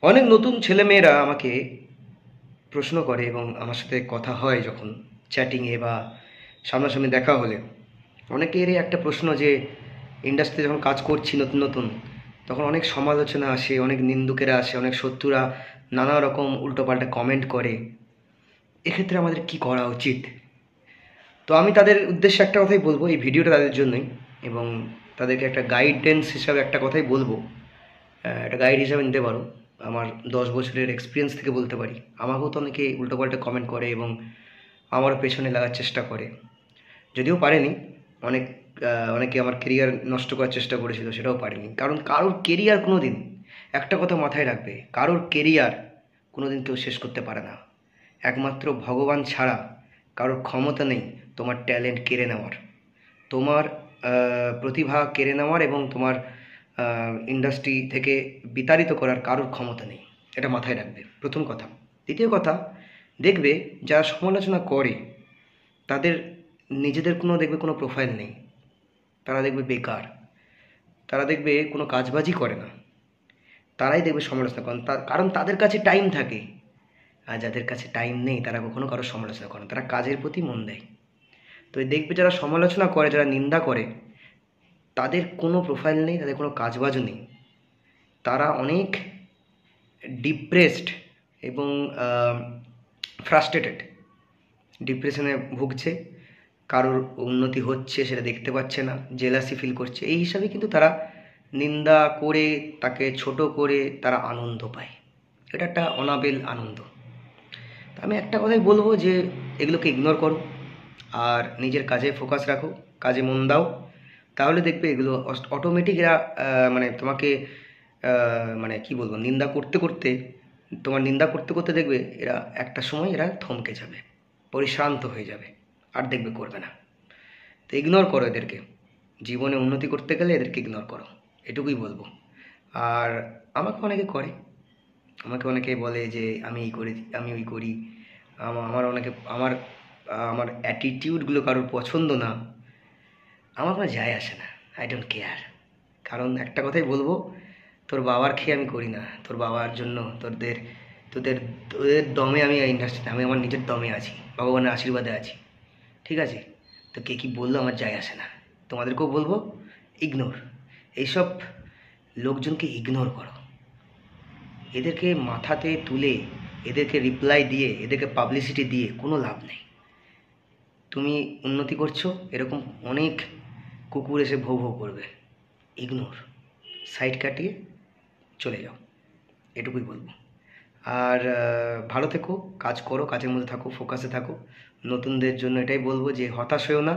অনেক নতুন ছেলেমেয়েরা আমাকে প্রশ্ন করে এবং আমার সাথে কথা হয় যখন চ্যাটিংয়ে বা সামনাসামনি দেখা হলে অনেকেরই একটা প্রশ্ন যে ইন্ডাস্ট্রিতে যখন কাজ করছি নতুন নতুন তখন অনেক সমালোচনা আসে, অনেক নিন্দুকেরা আসে, অনেক শত্রুরা নানা রকম উল্টোপাল্টা কমেন্ট করে। এক্ষেত্রে আমাদের কি করা উচিত? তো আমি তাদের উদ্দেশ্যে একটা কথাই বলবো, এই ভিডিওটা তাদের জন্যই, এবং তাদেরকে একটা গাইডেন্স হিসাবে একটা কথাই বলবো। একটা গাইড হিসাবে নিতে পারো। আমার 10 বছরের এক্সপিরিয়েন্স থেকে বলতে পারি, আমাকেও তো অনেকে উল্টোপাল্টা কমেন্ট করে এবং আমারও পেছনে লাগার চেষ্টা করে। যদিও পারেনি, অনেক অনেকে আমার কেরিয়ার নষ্ট করার চেষ্টা করেছিল, সেটাও পারেনি। কারণ কারোর কেরিয়ার কোনো দিন, একটা কথা মাথায় রাখবে, কারোর কেরিয়ার কোনো দিন কেউ শেষ করতে পারে না। একমাত্র ভগবান ছাড়া কারোর ক্ষমতা নেই তোমার ট্যালেন্ট কেড়ে নেওয়ার, তোমার প্রতিভা কেড়ে নেওয়ার, এবং তোমার ইন্ডাস্ট্রি থেকে বিতাড়িত করার কারোর ক্ষমতা নেই। এটা মাথায় রাখবে, প্রথম কথা। দ্বিতীয় কথা, দেখবে যারা সমালোচনা করে তাদের নিজেদের কোনো প্রোফাইল নেই। তারা দেখবে বেকার, তারা দেখবে কোনো কাজবাজই করে না, তারাই দেখবে সমালোচনা করেন। কারণ তাদের কাছে টাইম থাকে। আর যাদের কাছে টাইম নেই তারা কখনো কারো সমালোচনা করে না, তারা কাজের প্রতি মন দেয়। তো দেখবে যারা সমালোচনা করে, যারা নিন্দা করে, তাদের কোনো প্রোফাইল নেই, তাদের কোনো কাজবাজও নেই। তারা অনেক ডিপ্রেসড এবং ফ্রাস্ট্রেটেড, ডিপ্রেশনে ভুগছে, কারোর উন্নতি হচ্ছে সেটা দেখতে পাচ্ছে না, জেলাসি ফিল করছে। এই হিসাবে কিন্তু তারা নিন্দা করে, তাকে ছোট করে তারা আনন্দ পায়। এটা একটা অনাবিল আনন্দ। তো আমি একটা কথাই বলবো যে এগুলোকে ইগনোর করো আর নিজের কাজে ফোকাস রাখো, কাজে মন দাও। তাহলে দেখবে এগুলো অটোমেটিক এরা মানে তোমাকে মানে কি বলবো, নিন্দা করতে করতে, তোমার নিন্দা করতে করতে দেখবে এরা একটা সময় এরা থমকে যাবে, পরিশ্রান্ত হয়ে যাবে, আর দেখবে করবে না। তো ইগনোর করো এদেরকে। জীবনে উন্নতি করতে গেলে এদেরকে ইগনোর করো, এটুকুই বলবো। আর আমাকে অনেকে করে, আমাকে অনেকে বলে যে আমি এই করি, আমি ওই করি। আমার অনেকে আমার আমার অ্যাটিটিউডগুলো কারোর পছন্দ না, আমার কোনো যায় আসে না। I don't care. কারণ একটা কথাই বলবো, তোর বাবার খেয়ে আমি করি না, তোর বাবার জন্য, তোদের তোদের তোদের দমে আমি এই ইন্ডাস্ট্রিতে, আমি আমার নিজের দমে আছি, ভগবানের আশীর্বাদে আছি। ঠিক আছে? তো কে কী বললো আমার যায় আসে না। তোমাদেরকেও বলবো, ইগনোর। এইসব লোকজনকে ইগনোর করো। এদেরকে মাথাতে তুলে, এদেরকে রিপ্লাই দিয়ে, এদেরকে পাবলিসিটি দিয়ে কোনো লাভ নেই। তুমি উন্নতি করছো, এরকম অনেক কুকুর এসে ভৌ ভৌ করবে। ইগনোর, সাইড কাটিয়ে চলে যাও, এটুকুই বলবো। আর ভালো থেকো, কাজ করো, কাজের মধ্যে থাকো, ফোকাসে থাকো। নতুনদের জন্য এটাই বলবো যে হতাশ হয়েও না।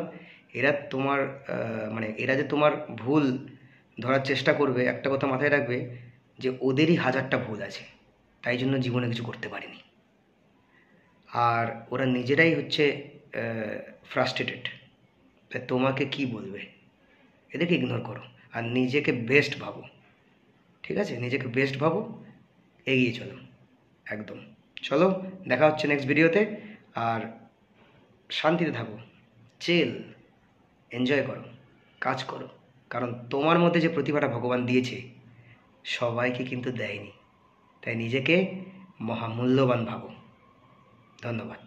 এরা তোমার মানে এরা যে তোমার ভুল ধরার চেষ্টা করবে, একটা কথা মাথায় রাখবে, যে ওদেরই হাজারটা ভুল আছে, তাই জন্য জীবনে কিছু করতে পারেনি। আর ওরা নিজেরাই হচ্ছে ফ্রাস্ট্রেটেড। তাই তোমাকে কি বলবে? এদেরকে ইগনোর করো আর নিজেকে বেস্ট ভাবো। ঠিক আছে? নিজেকে বেস্ট ভাবো, এগিয়ে চলো একদম। চলো, দেখা হচ্ছে নেক্সট ভিডিওতে। আর শান্তিতে থাকো, চিল, এনজয় করো, কাজ করো। কারণ তোমার মধ্যে যে প্রতিভাটা ভগবান দিয়েছে সবাইকে কিন্তু দেয়নি। তাই নিজেকে মহামূল্যবান ভাবো। ধন্যবাদ।